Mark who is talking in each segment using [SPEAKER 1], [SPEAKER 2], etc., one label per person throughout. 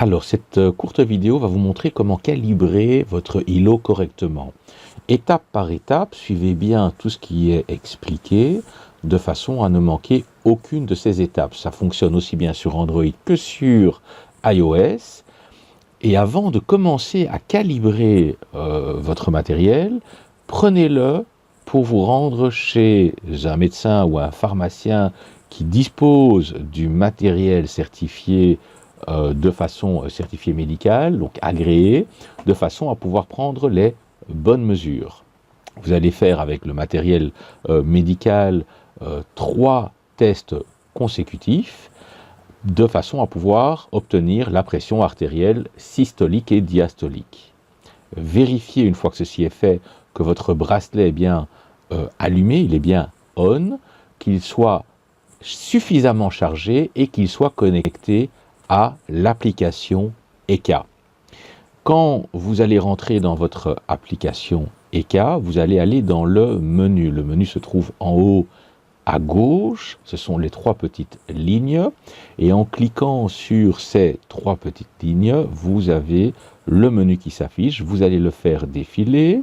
[SPEAKER 1] Alors, cette courte vidéo va vous montrer comment calibrer votre îlot correctement. Étape par étape, suivez bien tout ce qui est expliqué de façon à ne manquer aucune de ces étapes. Ça fonctionne aussi bien sur Android que sur iOS. Et avant de commencer à calibrer votre matériel, prenez-le pour vous rendre chez un médecin ou un pharmacien qui dispose du matériel certifié de façon certifiée médicale, donc agréée, de façon à pouvoir prendre les bonnes mesures. Vous allez faire avec le matériel médical 3 tests consécutifs de façon à pouvoir obtenir la pression artérielle systolique et diastolique. Vérifiez une fois que ceci est fait que votre bracelet est bien allumé, il est bien on, qu'il soit suffisamment chargé et qu'il soit connecté à l'application EKA. Quand vous allez rentrer dans votre application EKA, vous allez aller dans le menu. Le menu se trouve en haut à gauche, ce sont les 3 petites lignes, et en cliquant sur ces 3 petites lignes, vous avez le menu qui s'affiche, vous allez le faire défiler,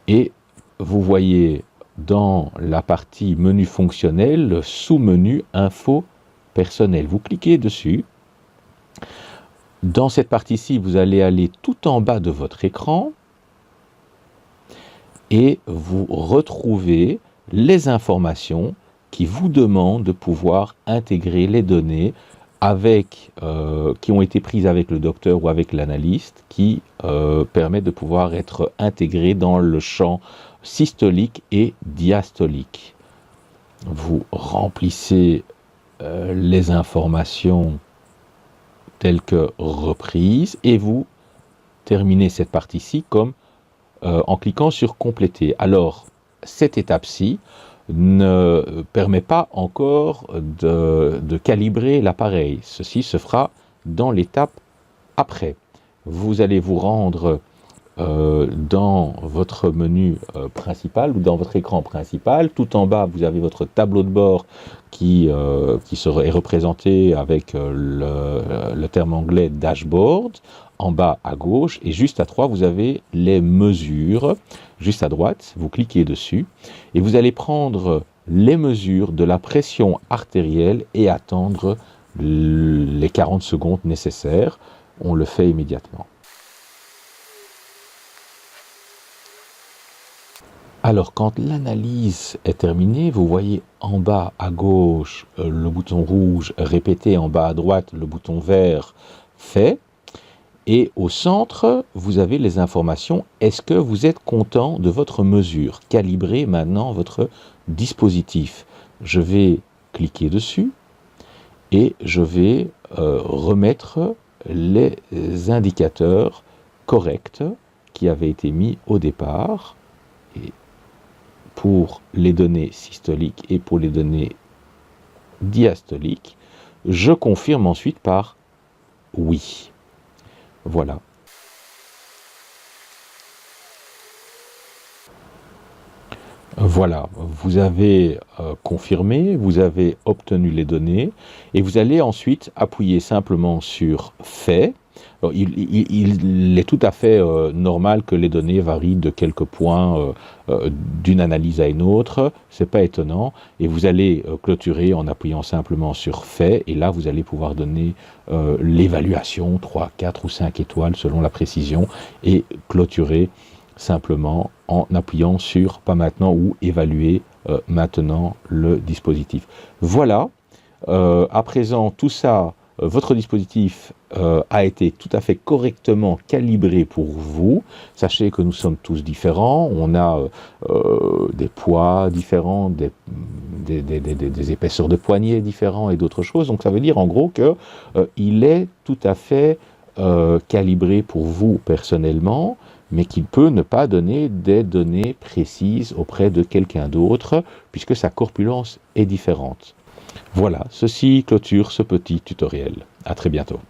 [SPEAKER 1] et vous voyez dans la partie menu fonctionnel, le sous-menu info personnel. Vous cliquez dessus. Dans cette partie-ci, vous allez aller tout en bas de votre écran et vous retrouvez les informations qui vous demandent de pouvoir intégrer les données qui ont été prises avec le docteur ou avec l'analyste, qui permettent de pouvoir être intégrées dans le champ systolique et diastolique. Vous remplissez les informations telles que reprises et vous terminez cette partie-ci comme en cliquant sur compléter. Alors, cette étape-ci ne permet pas encore de calibrer l'appareil. Ceci se fera dans l'étape après. Vous allez vous rendre dans votre menu principal ou dans votre écran principal. Tout en bas, vous avez votre tableau de bord qui est représenté avec le terme anglais dashboard. En bas à gauche et juste à droite, vous avez les mesures. Juste à droite, vous cliquez dessus et vous allez prendre les mesures de la pression artérielle et attendre les 40 secondes nécessaires. On le fait immédiatement. Alors, quand l'analyse est terminée, vous voyez en bas à gauche le bouton rouge répété, en bas à droite le bouton vert fait. Et au centre, vous avez les informations. Est-ce que vous êtes content de votre mesure? Calibrez maintenant votre dispositif. Je vais cliquer dessus et je vais remettre les indicateurs corrects qui avaient été mis au départ. Et pour les données systoliques et pour les données diastoliques, je confirme ensuite par oui. Voilà. Voilà, vous avez confirmé, vous avez obtenu les données et vous allez ensuite appuyer simplement sur fait. Alors, il est tout à fait normal que les données varient de quelques points d'une analyse à une autre, c'est pas étonnant, et vous allez clôturer en appuyant simplement sur fait, et là vous allez pouvoir donner l'évaluation 3, 4 ou 5 étoiles selon la précision, et clôturer simplement en appuyant sur pas maintenant ou évaluer maintenant le dispositif. Voilà, à présent tout ça, votre dispositif a été tout à fait correctement calibré pour vous. Sachez que nous sommes tous différents, on a des poids différents, des épaisseurs de poignets différents et d'autres choses. Donc ça veut dire en gros que il est tout à fait calibré pour vous personnellement, mais qu'il peut ne pas donner des données précises auprès de quelqu'un d'autre, puisque sa corpulence est différente. Voilà, ceci clôture ce petit tutoriel. À très bientôt.